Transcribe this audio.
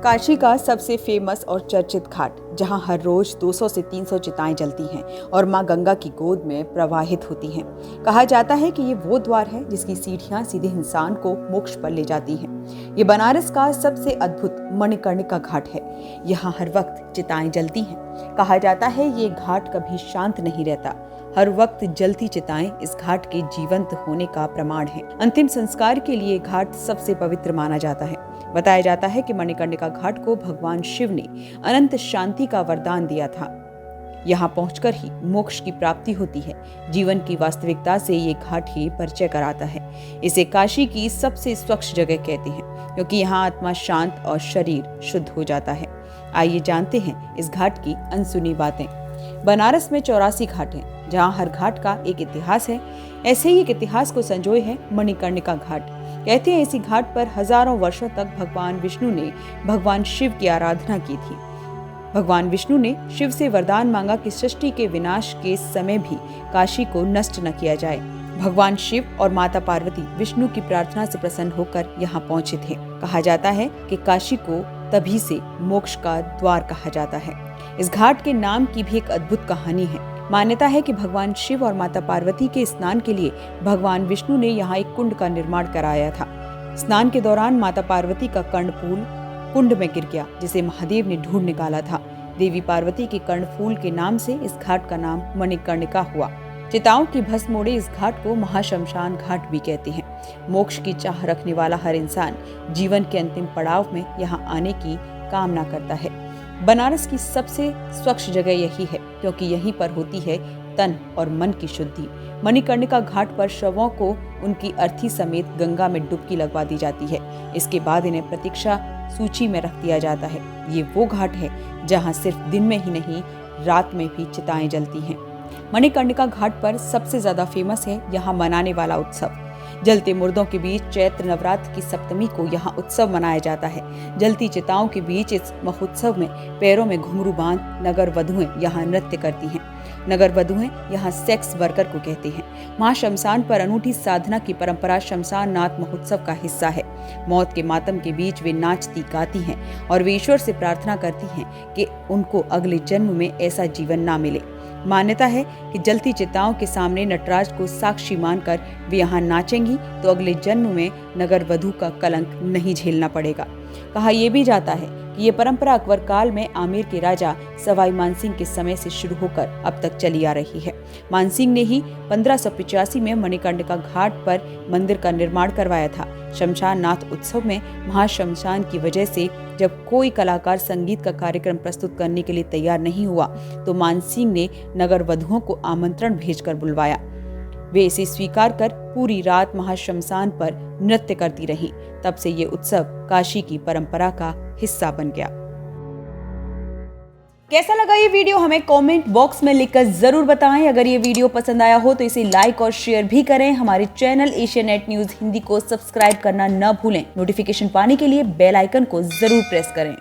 काशी का सबसे फेमस और चर्चित घाट, जहां हर रोज 200 से 300 चिताएं जलती हैं और मां गंगा की गोद में प्रवाहित होती हैं। कहा जाता है कि ये वो द्वार है जिसकी सीढ़ियां सीधे इंसान को मोक्ष पर ले जाती हैं। ये बनारस का सबसे अद्भुत मणिकर्णिका घाट है। यहाँ हर वक्त चिताएं जलती हैं। कहा जाता है ये घाट कभी शांत नहीं रहता। हर वक्त जलती चिताएं इस घाट के जीवंत होने का प्रमाण है। अंतिम संस्कार के लिए घाट सबसे पवित्र माना जाता है। बताया जाता है कि मणिकर्णिका घाट को भगवान शिव ने अनंत शांति का वरदान दिया था। यहाँ पहुंचकर ही मोक्ष की प्राप्ति होती है। जीवन की वास्तविकता से ये घाट ही परिचय कराता है। इसे काशी की सबसे स्वच्छ जगह कहते हैं, क्योंकि यहाँ आत्मा शांत और शरीर शुद्ध हो जाता है। आइए जानते हैं इस घाट की अनसुनी बातें। बनारस में 84 घाट हैं, जहाँ हर घाट का एक इतिहास है। ऐसे ही एक इतिहास को संजोए है मणिकर्णिका घाट। कहते हैं इसी घाट पर हजारों वर्षों तक भगवान विष्णु ने भगवान शिव की आराधना की थी। भगवान विष्णु ने शिव से वरदान मांगा कि सृष्टि के विनाश के समय भी काशी को नष्ट न किया जाए। भगवान शिव और माता पार्वती विष्णु की प्रार्थना से प्रसन्न होकर यहाँ पहुंचे थे। कहा जाता है कि काशी को तभी से मोक्ष का द्वार कहा जाता है। इस घाट के नाम की भी एक अद्भुत कहानी है। मान्यता है कि भगवान शिव और माता पार्वती के स्नान के लिए भगवान विष्णु ने यहाँ एक कुंड का निर्माण कराया था। स्नान के दौरान माता पार्वती का कर्णफूल कुंड में गिर गया, जिसे महादेव ने ढूंढ निकाला था। देवी पार्वती के कर्णफूल के नाम से इस घाट का नाम मणिकर्णिका हुआ। चिताओं की भस्म मोड़े इस घाट को महाश्मशान घाट भी कहते हैं। मोक्ष की चाह रखने वाला हर इंसान जीवन के अंतिम पड़ाव में यहाँ आने की कामना करता है। बनारस की सबसे स्वच्छ जगह यही है, क्योंकि यहीं पर होती है तन और मन की शुद्धि। मणिकर्णिका घाट पर शवों को उनकी अर्थी समेत गंगा में डुबकी लगवा दी जाती है। इसके बाद इन्हें प्रतीक्षा सूची में रख दिया जाता है। ये वो घाट है जहाँ सिर्फ दिन में ही नहीं, रात में भी चिताएं जलती हैं। मणिकर्णिका घाट पर सबसे ज्यादा फेमस है यहाँ मनाने वाला उत्सव। जलते मुर्दों के बीच चैत्र नवरात्र की सप्तमी को यहाँ उत्सव मनाया जाता है। जलती चिताओं के बीच इस महोत्सव में पैरों में घुंघरू बांध नगर वधुएं यहाँ नृत्य करती हैं। नगर वधुएं यहाँ सेक्स वर्कर को कहते हैं। महाश्मशान पर अनूठी साधना की परंपरा शमशान नाथ महोत्सव का हिस्सा है। मौत के मातम के बीच वे नाचती गाती हैं और वे ईश्वर से प्रार्थना करती हैं कि उनको अगले जन्म में ऐसा जीवन ना मिले। मान्यता है कि जलती चिताओं के सामने नटराज को साक्षी मानकर वे यहाँ नाचेंगी तो अगले जन्म में नगर वधु का कलंक नहीं झेलना पड़ेगा। कहा यह भी जाता है कि ये परंपरा अकबर काल में आमेर के राजा सवाई मानसिंह के समय से शुरू होकर अब तक चली आ रही है। मानसिंह ने ही 1585 में मणिकर्णिका घाट पर मंदिर का निर्माण करवाया था। शमशान नाथ उत्सव में महाश्मशान की वजह से जब कोई कलाकार संगीत का कार्यक्रम प्रस्तुत करने के लिए तैयार नहीं हुआ तो मानसिंह ने नगर वधुओं को आमंत्रण भेजकर बुलवाया। वे इसे स्वीकार कर पूरी रात महाश्मशान पर नृत्य करती रहीं। तब से ये उत्सव काशी की परंपरा का हिस्सा बन गया। कैसा लगा ये वीडियो हमें कमेंट बॉक्स में लिखकर जरूर बताएं। अगर ये वीडियो पसंद आया हो तो इसे लाइक और शेयर भी करें। हमारे चैनल एशियानेट न्यूज हिंदी को सब्सक्राइब करना न भूलें। नोटिफिकेशन पाने के लिए बेल आइकन को जरूर प्रेस करें।